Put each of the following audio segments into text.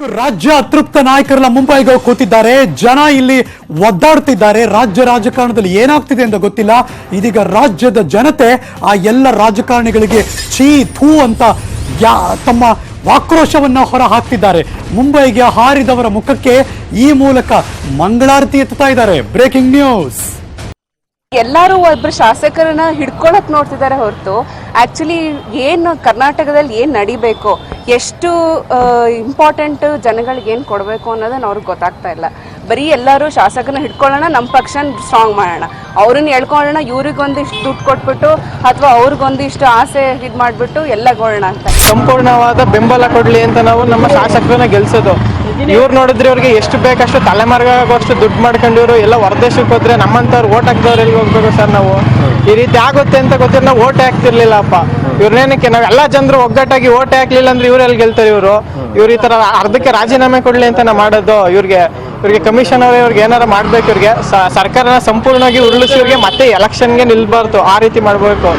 ರಾಜ್ಯ ಅತೃಪ್ತ ನಾಯಕರೆಲ್ಲ ಮುಂಬೈಗೆ ಕೂತಿದ್ದಾರೆ. ಜನ ಇಲ್ಲಿ ಒದ್ದಾಡ್ತಿದ್ದಾರೆ. ರಾಜ್ಯ ರಾಜಕಾರಣದಲ್ಲಿ ಏನಾಗ್ತಿದೆ ಅಂತ ಗೊತ್ತಿಲ್ಲ. ಇದೀಗ ರಾಜ್ಯದ ಜನತೆ ಆ ಎಲ್ಲ ರಾಜಕಾರಣಿಗಳಿಗೆ ಛೀ ಥೂ ಅಂತ ತಮ್ಮ ಆಕ್ರೋಶವನ್ನ ಹೊರ ಹಾಕ್ತಿದ್ದಾರೆ. ಮುಂಬೈಗೆ ಹಾರಿದವರ ಮುಖಕ್ಕೆ ಈ ಮೂಲಕ ಮಂಗಳಾರತಿ ಎತ್ತಾ ಇದ್ದಾರೆ. Breaking news. ಎಲ್ಲರೂ ಒಬ್ರು ಶಾಸಕರನ್ನ ಹಿಡ್ಕೊಳಕ್ ನೋಡ್ತಿದ್ದಾರೆ ಹೊರತು ಆಕ್ಚುಲಿ ಏನು ಕರ್ನಾಟಕದಲ್ಲಿ ಏನ್ ನಡಿಬೇಕು, ಎಷ್ಟು ಇಂಪಾರ್ಟೆಂಟ್ ಜನಗಳಿಗೆ ಏನ್ ಕೊಡಬೇಕು ಅನ್ನೋದನ್ನ ಅವ್ರಿಗೆ ಗೊತ್ತಾಗ್ತಾ ಇಲ್ಲ. ಬರೀ ಎಲ್ಲರೂ ಶಾಸಕರನ್ನ ಹಿಡ್ಕೊಳ್ಳೋಣ, ನಮ್ಮ ಪಕ್ಷನ ಸ್ಟ್ರಾಂಗ್ ಮಾಡೋಣ, ಅವ್ರನ್ನ ಹೇಳ್ಕೊಳ್ಳೋಣ, ಇವ್ರಿಗೊಂದಿಷ್ಟು ದುಡ್ಡು ಕೊಟ್ಬಿಟ್ಟು ಅಥವಾ ಅವ್ರಿಗೊಂದಿಷ್ಟು ಆಸೆ ಇದ್ ಮಾಡ್ಬಿಟ್ಟು ಎಲ್ಲ ಗೋಳೋಣ ಅಂತ. ಸಂಪೂರ್ಣವಾದ ಬೆಂಬಲ ಕೊಡ್ಲಿ ಅಂತ ನಾವು ನಮ್ಮ ಶಾಸಕರನ್ನ ಗೆಲ್ಸೋದು. ಇವ್ರು ನೋಡಿದ್ರೆ ಇವ್ರಿಗೆ ಎಷ್ಟು ಬೇಕಷ್ಟು ತಲೆಮಾರ್ಗಾಗೋಷ್ಟು ದುಡ್ಡು ಮಾಡ್ಕೊಂಡಿವ್ರು ಎಲ್ಲ ಹೊರದೇಶಕ್ಕೆ ಹೋದ್ರೆ ನಮ್ಮಂತವ್ರು ಓಟ್ ಹಾಕ್ದವ್ರು ಎಲ್ಲಿಗೆ ಹೋಗ್ಬೇಕು ಸರ್? ನಾವು ಈ ರೀತಿ ಆಗುತ್ತೆ ಅಂತ ಗೊತ್ತಿರ ನಾವು ಓಟ್ ಹಾಕ್ತಿರ್ಲಿಲ್ಲಪ್ಪ. ಇವ್ರನ್ನೇನಕ್ಕೆ ನಾವು ಎಲ್ಲಾ ಜನರು ಒಗ್ಗಟ್ಟಾಗಿ ಓಟ್ ಹಾಕ್ಲಿಲ್ಲ ಅಂದ್ರೆ ಇವ್ರೆಲ್ಲಿ ಗೆಲ್ತಾರೆ? ಇವ್ರು ಈ ತರ ಅರ್ಧಕ್ಕೆ ರಾಜೀನಾಮೆ ಕೊಡ್ಲಿ ಅಂತ ನಾವು ಮಾಡೋದು. ಇವ್ರಿಗೆ ಕಮಿಷನ್ ಅವ್ರೆ ಇವ್ರಿಗೆ ಏನಾರ ಮಾಡ್ಬೇಕು. ಇವ್ರಿಗೆ ಸರ್ಕಾರನ ಸಂಪೂರ್ಣವಾಗಿ ಉರುಳಿಸಿ ಇವ್ರಿಗೆ ಮತ್ತೆ ಎಲೆಕ್ಷನ್ಗೆ ನಿಲ್ಬಾರ್ದು, ಆ ರೀತಿ ಮಾಡ್ಬೇಕು.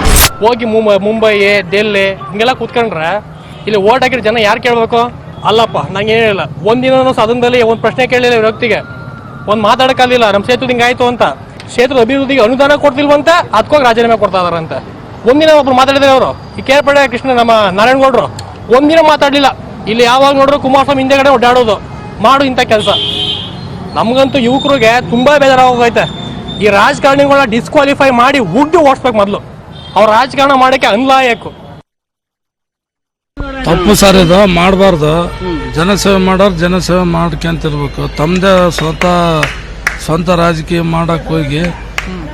ಹೋಗಿ ಮುಂಬೈ ಡೆಲ್ಲಿ ಹಿಂಗೆಲ್ಲ ಕೂತ್ಕೊಂಡ್ರೆ ಇಲ್ಲಿ ಓಟ್ ಹಾಕಿರೋ ಜನ ಯಾರು ಕೇಳ್ಬೇಕು? ಅಲ್ಲಪ್ಪ, ನಂಗೆ ಏನಿಲ್ಲ, ಒಂದಿನ ಸದನದಲ್ಲಿ ಒಂದು ಪ್ರಶ್ನೆ ಕೇಳಲಿಲ್ಲ ವ್ಯಕ್ತಿಗೆ, ಒಂದು ಮಾತಾಡಕ್ಕಾಗಲಿಲ್ಲ. ನಮ್ಮ ಸೇತುವೆ ಹಿಂಗಾಯ್ತು ಅಂತ, ಕ್ಷೇತ್ರದ ಅಭಿವೃದ್ಧಿಗೆ ಅನುದಾನ ಕೊಡ್ತಿಲ್ವಂತ, ಅದಕ್ಕೋಗಿ ರಾಜೀನಾಮೆ ಕೊಡ್ತಾ ಇದಾರಂತೆ. ಒಂದಿನ ಒಬ್ರು ಮಾತಾಡಿದ್ರೆ ಅವರು ಈ ಕೇರ್ಪಡೆ ಕೃಷ್ಣ ನಮ್ಮ ನಾರಾಯಣಗೌಡರು ಒಂದಿನ ಮಾತಾಡ್ಲಿಲ್ಲ. ಇಲ್ಲಿ ಯಾವಾಗ ನೋಡ್ರು ಕುಮಾರಸ್ವಾಮಿ ಹಿಂದೆಗಡೆ ಓಡಾಡೋದು ಮಾಡು ಇಂಥ ಕೆಲಸ. ನಮಗಂತೂ ಯುವಕರಿಗೆ ತುಂಬಾ ಬೇಜಾರಾಗೋಗೈತೆ. ಈ ರಾಜಕಾರಣಿಗಳನ್ನ ಡಿಸ್ಕ್ವಾಲಿಫೈ ಮಾಡಿ ಉಗ್ಗಿ ಓಡಿಸ್ಬೇಕು. ಮೊದಲು ಅವ್ರ ರಾಜಕಾರಣ ಮಾಡಕ್ಕೆ ಅನ್ಲಾಯಕು. ತಪ್ಪು ಸರ್, ಇದು ಮಾಡಬಾರ್ದು. ಜನಸೇವೆ ಮಾಡೋರು ಜನಸೇವೆ ಮಾಡ್ಕೊಂತಿರ್ಬೇಕು. ತಮ್ಮದೇ ಸ್ವಂತ ರಾಜಕೀಯ ಮಾಡಕ್ ಹೋಗಿ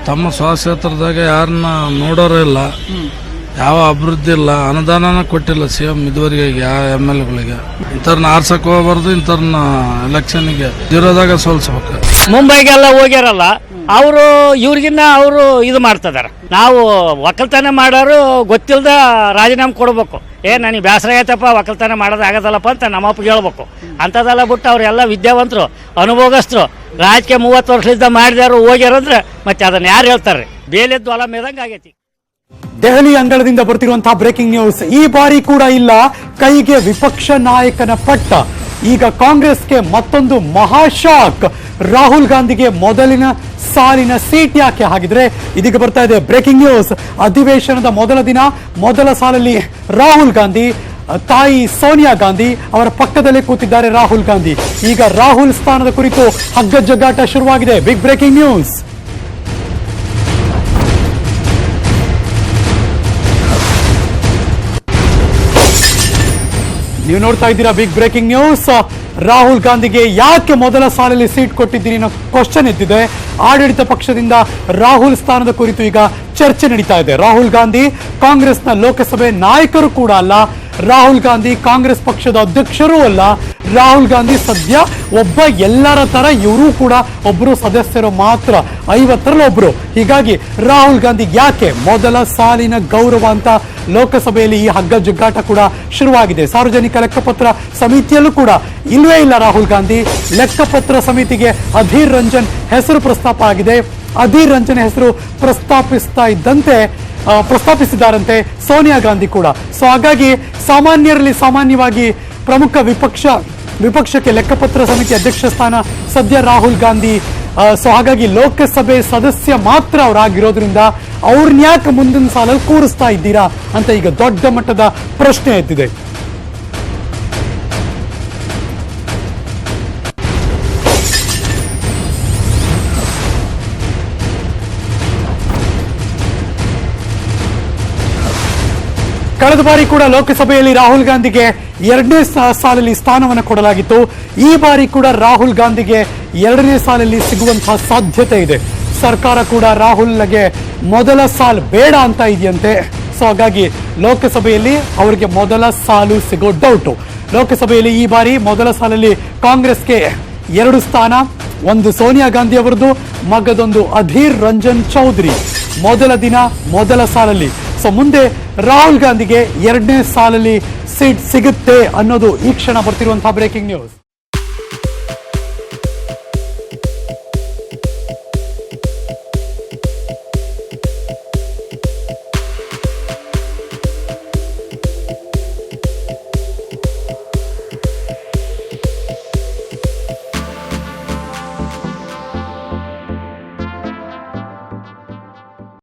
ತಮ್ಮ ಸ್ವಕ್ಷೇತ್ರದಾಗ ಯಾರನ್ನ ನೋಡೋರು ಇಲ್ಲ, ಯಾವ ಅಭಿವೃದ್ಧಿ ಇಲ್ಲ, ಅನುದಾನ ಕೊಟ್ಟಿಲ್ಲ ಸಿಎಂ ಇದುವರೆಗೆ ಯಾವ MLA ಗಳಿಗೆ. ಇಂಥವ್ರನ್ನ ಆರ್ಸಕ್ ಹೋಗ್ಬಾರ್ದು, ಇಂಥವ್ರನ್ನ ಎಲೆಕ್ಷನ್ಗೆ ಇರೋದಾಗ ಸೋಲ್ಸ್ಬೇಕು. ಮುಂಬೈಗೆಲ್ಲ ಹೋಗ್ಯಾರಲ್ಲ ಅವರು, ಇವ್ರಿಗಿನ್ನ ಅವರು ಇದು ಮಾಡ್ತಿದಾರೆ. ನಾವು ಒಕ್ಕಲ್ತನ ಮಾಡೋರು ಗೊತ್ತಿಲ್ಲದ ರಾಜೀನಾಮೆ ಕೊಡ್ಬೇಕು. ನನಗೆ ಬೇಸರ ಆಯ್ತಪ್ಪ, ಒಕ್ಕಲ್ತನ ಮಾಡೋದು ಆಗೋದಲ್ಲಪ್ಪ ಅಂತ ನಮ್ಮಪ್ಪ ಹೇಳ್ಬೇಕು. ಅಂಥದ್ದೆಲ್ಲ ಬಿಟ್ಟು ಅವರೆಲ್ಲ ವಿದ್ಯಾವಂತರು, ಅನುಭೋಗಸ್ಥರು, ರಾಜಕೀಯ 30 ವರ್ಷದಿಂದ ಮಾಡಿದಾರು ಹೋಗ್ಯಾರಂದ್ರೆ ಮತ್ತೆ ಅದನ್ನ ಯಾರು ಹೇಳ್ತಾರೆ? ಬೇಲೆದ್ದು ಹೊಲ ಮೇದಂಗೆ ಆಗೈತಿ. ದೆಹಲಿ ಅಂಗಳದಿಂದ ಬರ್ತಿರುವಂತಹ ಬ್ರೇಕಿಂಗ್ ನ್ಯೂಸ್. ಈ ಬಾರಿ ಕೂಡ ಇಲ್ಲ ಕೈಗೆ ವಿಪಕ್ಷ ನಾಯಕನ ಪಟ್ಟ. ಈಗ ಕಾಂಗ್ರೆಸ್ಗೆ ಮತ್ತೊಂದು ಮಹಾಶಾಕ್. ರಾಹುಲ್ ಗಾಂಧಿಗೆ ಮೊದಲಿನ ಸಾಲಿನ ಸೀಟ್ ಯಾಕೆ? ಹಾಗಿದ್ರೆ ಇದೀಗ ಬರ್ತಾ ಇದೆ ಬ್ರೇಕಿಂಗ್ ನ್ಯೂಸ್. ಅಧಿವೇಶನದ ಮೊದಲ ದಿನ ಮೊದಲ ಸಾಲಲ್ಲಿ ರಾಹುಲ್ ಗಾಂಧಿ, ತಾಯಿ ಸೋನಿಯಾ ಗಾಂಧಿ ಅವರ ಪಕ್ಕದಲ್ಲೇ ಕೂತಿದ್ದಾರೆ ರಾಹುಲ್ ಗಾಂಧಿ. ಈಗ ರಾಹುಲ್ ಸ್ಥಾನದ ಕುರಿತು ಹಗ್ಗಜಗ್ಗಾಟ ಶುರುವಾಗಿದೆ. Big breaking news. ನೀವು ನೋಡ್ತಾ ಇದ್ದೀರಾ ಬಿಗ್ ಬ್ರೇಕಿಂಗ್ ನ್ಯೂಸ್. ರಾಹುಲ್ ಗಾಂಧಿಗೆ ಯಾಕೆ ಮೊದಲ ಸಾಲಲ್ಲಿ ಸೀಟ್ ಕೊಟ್ಟಿದ್ದೀರಿ ಅನ್ನೋ ಕ್ವಶನ್ ಎದ್ದಿದೆ. ಆಡಳಿತ ಪಕ್ಷದಿಂದ ರಾಹುಲ್ ಸ್ಥಾನದ ಕುರಿತು ಈಗ ಚರ್ಚೆ ನಡೀತಾ ಇದೆ. ರಾಹುಲ್ ಗಾಂಧಿ ಕಾಂಗ್ರೆಸ್ನ ಲೋಕಸಭೆ ನಾಯಕರು ಕೂಡ ಅಲ್ಲ, ರಾಹುಲ್ ಗಾಂಧಿ ಕಾಂಗ್ರೆಸ್ ಪಕ್ಷದ ಅಧ್ಯಕ್ಷರೂ ಅಲ್ಲ. ರಾಹುಲ್ ಗಾಂಧಿ ಸದ್ಯ ಒಬ್ಬ ಎಲ್ಲರ ತರ ಇವರು ಕೂಡ ಒಬ್ಬರು ಸದಸ್ಯರು ಮಾತ್ರ, 50ರಲ್ಲಿ ಒಬ್ರು. ಹೀಗಾಗಿ ರಾಹುಲ್ ಗಾಂಧಿ ಯಾಕೆ ಮೊದಲ ಸಾಲಿನ ಗೌರವ ಅಂತ ಲೋಕಸಭೆಯಲ್ಲಿ ಈ ಹಗ್ಗ ಜಗ್ಗಾಟ ಕೂಡ ಶುರುವಾಗಿದೆ. ಸಾರ್ವಜನಿಕ ಲೆಕ್ಕಪತ್ರ ಸಮಿತಿಯಲ್ಲೂ ಕೂಡ ಇಲ್ವೇ ಇಲ್ಲ ರಾಹುಲ್ ಗಾಂಧಿ. ಲೆಕ್ಕಪತ್ರ ಸಮಿತಿಗೆ ಅಧೀರ್ ರಂಜನ್ ಹೆಸರು ಪ್ರಸ್ತಾಪ ಆಗಿದೆ. ಅಧೀರ್ ರಂಜನ್ ಹೆಸರು ಪ್ರಸ್ತಾಪಿಸಿದ್ದಾರಂತೆ ಸೋನಿಯಾ ಗಾಂಧಿ ಕೂಡ. ಸೊ ಹಾಗಾಗಿ ಸಾಮಾನ್ಯರಲ್ಲಿ ಸಾಮಾನ್ಯವಾಗಿ ಪ್ರಮುಖ ವಿಪಕ್ಷಕ್ಕೆ ಲೆಕ್ಕಪತ್ರ ಸಮಿತಿ ಅಧ್ಯಕ್ಷ ಸ್ಥಾನ ಸದ್ಯ ರಾಹುಲ್ ಗಾಂಧಿ. ಸೊ ಹಾಗಾಗಿ ಲೋಕಸಭೆ ಸದಸ್ಯ ಮಾತ್ರ ಅವರಾಗಿರೋದ್ರಿಂದ ಅವ್ರನ್ನ ಯಾಕೆ ಮುಂದಿನ ಸಾಲಲ್ಲಿ ಕೂರಿಸ್ತಾ ಇದ್ದೀರಾ ಅಂತ ಈಗ ದೊಡ್ಡ ಮಟ್ಟದ ಪ್ರಶ್ನೆ ಎದ್ದಿದೆ. ಕಳೆದ ಬಾರಿ ಕೂಡ ಲೋಕಸಭೆಯಲ್ಲಿ ರಾಹುಲ್ ಗಾಂಧಿಗೆ 2ನೇ ಸಾಲಲ್ಲಿ ಸ್ಥಾನವನ್ನು ಕೊಡಲಾಗಿತ್ತು. ಈ ಬಾರಿ ಕೂಡ ರಾಹುಲ್ ಗಾಂಧಿಗೆ 2ನೇ ಸಾಲಲ್ಲಿ ಸಿಗುವಂತಹ ಸಾಧ್ಯತೆ ಇದೆ. ಸರ್ಕಾರ ಕೂಡ ರಾಹುಲ್ಗೆ ಮೊದಲ ಸಾಲು ಬೇಡ ಅಂತ ಇದೆಯಂತೆ. ಸೊ ಹಾಗಾಗಿ ಲೋಕಸಭೆಯಲ್ಲಿ ಅವರಿಗೆ ಮೊದಲ ಸಾಲು ಸಿಗೋ ಡೌಟು. ಲೋಕಸಭೆಯಲ್ಲಿ ಈ ಬಾರಿ ಮೊದಲ ಸಾಲಲ್ಲಿ ಕಾಂಗ್ರೆಸ್ಗೆ 2 ಸ್ಥಾನ, ಒಂದು ಸೋನಿಯಾ ಗಾಂಧಿ ಅವರದ್ದು, ಮಗದೊಂದು ಅಧೀರ್ ರಂಜನ್ ಚೌಧರಿ. ಮೊದಲ ದಿನ ಮೊದಲ ಸಾಲಲ್ಲಿ. ಸೊ ಮುಂದೆ ರಾಹುಲ್ ಗಾಂಧಿಗೆ 2ನೇ ಸಾಲಲ್ಲಿ ಸೀಟ್ ಸಿಗುತ್ತೆ ಅನ್ನೋದು ಈ ಕ್ಷಣ ಬರ್ತಿರುವಂತಹ ಬ್ರೇಕಿಂಗ್ ನ್ಯೂಸ್.